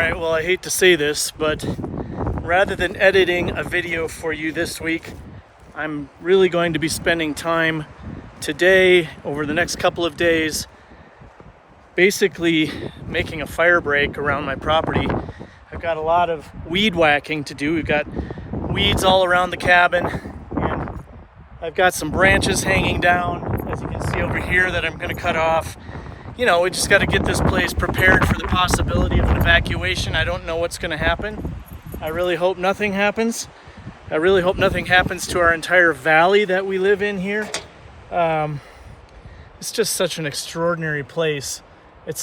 Alright, well, I hate to say this, but rather than editing a video for you this week, I'm really going to be spending time today, over the next couple of days, basically making a fire break around my property. I've got a lot of weed whacking to do. We've got weeds all around the cabin, and I've got some branches hanging down, as you can see over here, that I'm going to cut off. You know, we just got to get this place prepared for the possibility of an evacuation. I don't know what's going to happen. I really hope nothing happens. I really hope nothing happens to our entire valley that we live in here. It's just such an extraordinary place.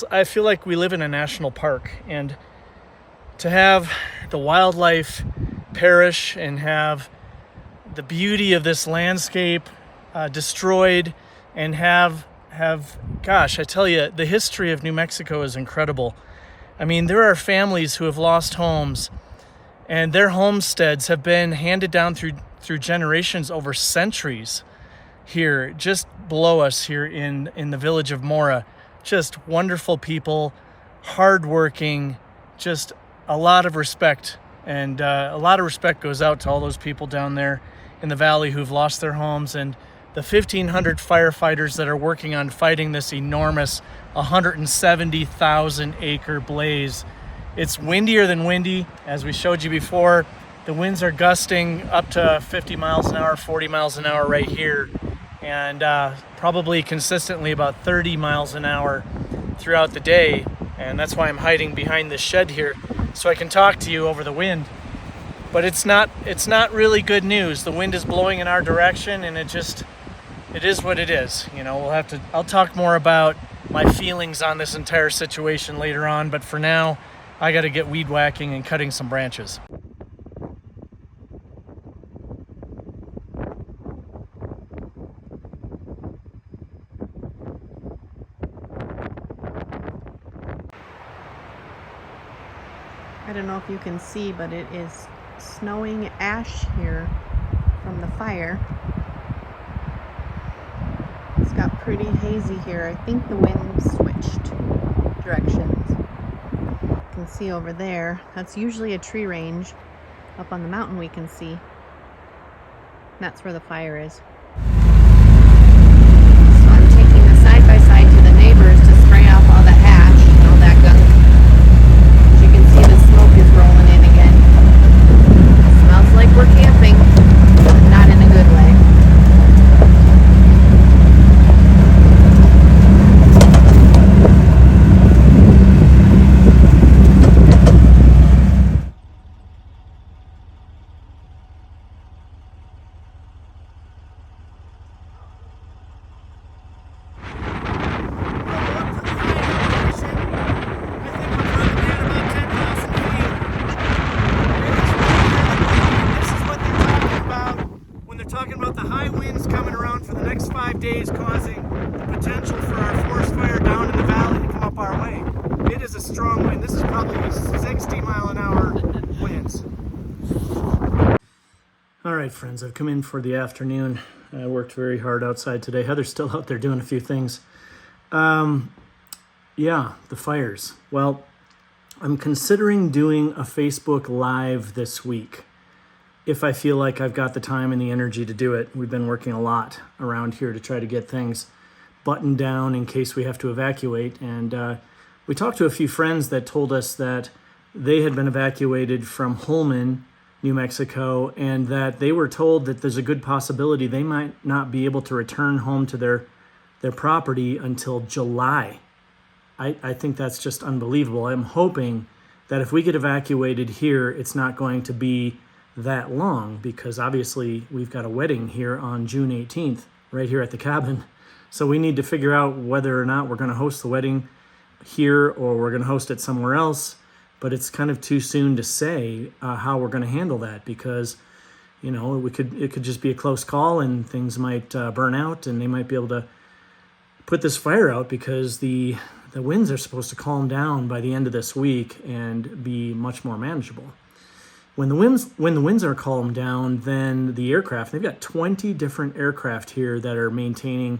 I feel like we live in a national park, and to have the wildlife perish and have the beauty of this landscape destroyed, and gosh, I tell you, the history of New Mexico is incredible. I mean, there are families who have lost homes, and their homesteads have been handed down through generations over centuries here, just below us here in the village of Mora. Just wonderful people, hardworking, just a lot of respect. And a lot of respect goes out to all those people down there in the valley who've lost their homes, and the 1,500 firefighters that are working on fighting this enormous 170,000 acre blaze. It's windier than windy, as we showed you before. The winds are gusting up to 50 miles an hour, 40 miles an hour right here, and probably consistently about 30 miles an hour throughout the day. And that's why I'm hiding behind this shed here, so I can talk to you over the wind. But it's not really good news. The wind is blowing in our direction, and it is what it is. You know, I'll talk more about my feelings on this entire situation later on, but for now, I got to get weed whacking and cutting some branches. I don't know if you can see, but it is snowing ash here from the fire. It's got pretty hazy here. I think the wind switched directions. You can see over there, that's usually a tree range. Up on the mountain we can see. That's where the fire is. So I'm taking the side-by-side to the neighbors to spray off all the ash and all that gunk. As you can see, the smoke is rolling in again. It smells like we're camping, but not in a good way. Talking about the high winds coming around for the next 5 days, causing the potential for our forest fire down in the valley to come up our way. It is a strong wind. This is probably 60 mile an hour winds. All right, friends, I've come in for the afternoon. I worked very hard outside today. Heather's still out there doing a few things. Yeah, the fires. Well, I'm considering doing a Facebook Live this week, if I feel like I've got the time and the energy to do it. We've been working a lot around here to try to get things buttoned down in case we have to evacuate. And we talked to a few friends that told us that they had been evacuated from Holman, New Mexico, and that they were told that there's a good possibility they might not be able to return home to their property until July. I think that's just unbelievable. I'm hoping that if we get evacuated here, it's not going to be that long, because obviously we've got a wedding here on June 18th right here at the cabin. So we need to figure out whether or not we're going to host the wedding here or we're going to host it somewhere else. But it's kind of too soon to say how we're going to handle that, because, you know, it could just be a close call and things might burn out, and they might be able to put this fire out, because the winds are supposed to calm down by the end of this week and be much more manageable. When the winds are calmed down, then the aircraft, they've got 20 different aircraft here that are maintaining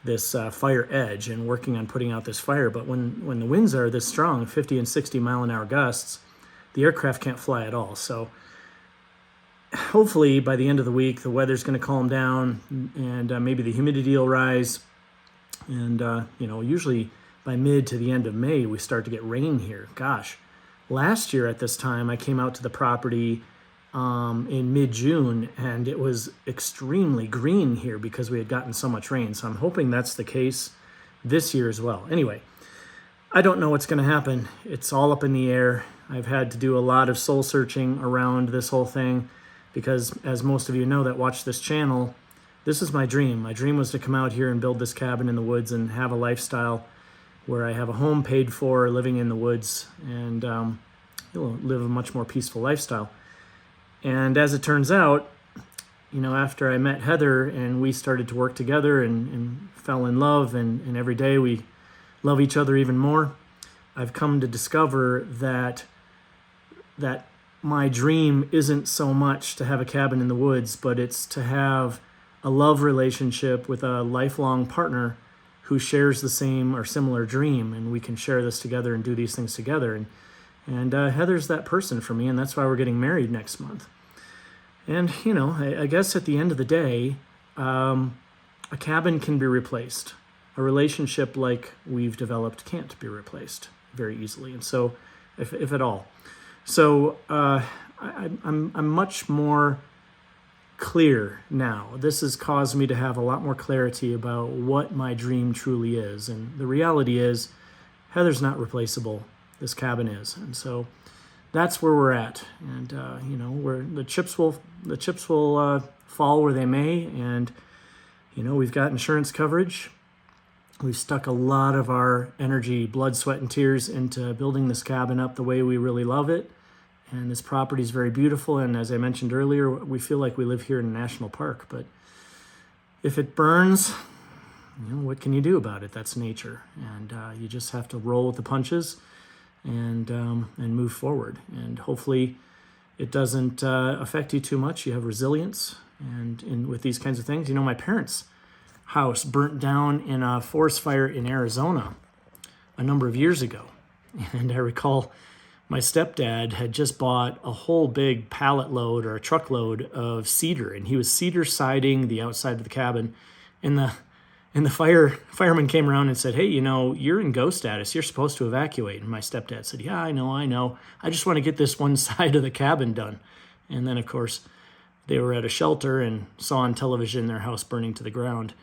fire edge and working on putting out this fire. But when the winds are this strong, 50 and 60 mile an hour gusts, the aircraft can't fly at all. So hopefully by the end of the week, the weather's going to calm down, and maybe the humidity will rise. And, usually by mid to the end of May, we start to get rain here. Gosh, last year at this time, I came out to the property in mid-June, and it was extremely green here because we had gotten so much rain. So I'm hoping that's the case this year as well. Anyway, I don't know what's going to happen. It's all up in the air. I've had to do a lot of soul searching around this whole thing because, as most of you know that watch this channel, this is my dream. My dream was to come out here and build this cabin in the woods and have a lifestyle where I have a home paid for, living in the woods, and live a much more peaceful lifestyle. And as it turns out, after I met Heather and we started to work together and fell in love, and every day we love each other even more, I've come to discover that my dream isn't so much to have a cabin in the woods, but it's to have a love relationship with a lifelong partner who shares the same or similar dream, and we can share this together and do these things together. And Heather's that person for me, and that's why we're getting married next month. And, I guess at the end of the day, a cabin can be replaced. A relationship like we've developed can't be replaced very easily, and so, if at all. So I'm much more clear now. This has caused me to have a lot more clarity about what my dream truly is. And the reality is, Heather's not replaceable. This cabin is. And so that's where we're at. And, where the chips will fall where they may. And, we've got insurance coverage. We've stuck a lot of our energy, blood, sweat, and tears into building this cabin up the way we really love it. And this property is very beautiful. And as I mentioned earlier, we feel like we live here in a national park. But if it burns, what can you do about it? That's nature. And you just have to roll with the punches and move forward. And hopefully it doesn't affect you too much. You have resilience. And with these kinds of things, my parents' house burnt down in a forest fire in Arizona a number of years ago. And I recall my stepdad had just bought a whole big pallet load or a truckload of cedar, and he was cedar siding the outside of the cabin. And the fireman came around and said, "Hey, you're in go status. You're supposed to evacuate." And my stepdad said, "Yeah, I know. I just want to get this one side of the cabin done." And then, of course, they were at a shelter and saw on television their house burning to the ground.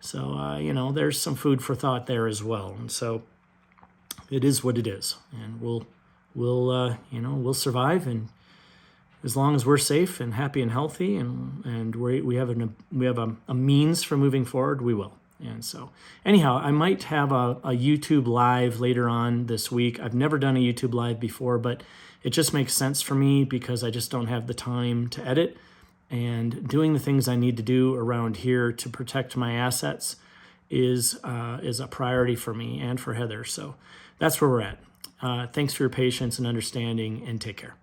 So, there's some food for thought there as well. And so it is what it is. And we'll survive, and as long as we're safe and happy and healthy, and we have a means for moving forward, we will. And so, anyhow, I might have a YouTube live later on this week. I've never done a YouTube live before, but it just makes sense for me because I just don't have the time to edit, and doing the things I need to do around here to protect my assets is a priority for me and for Heather. So that's where we're at. Thanks for your patience and understanding, and take care.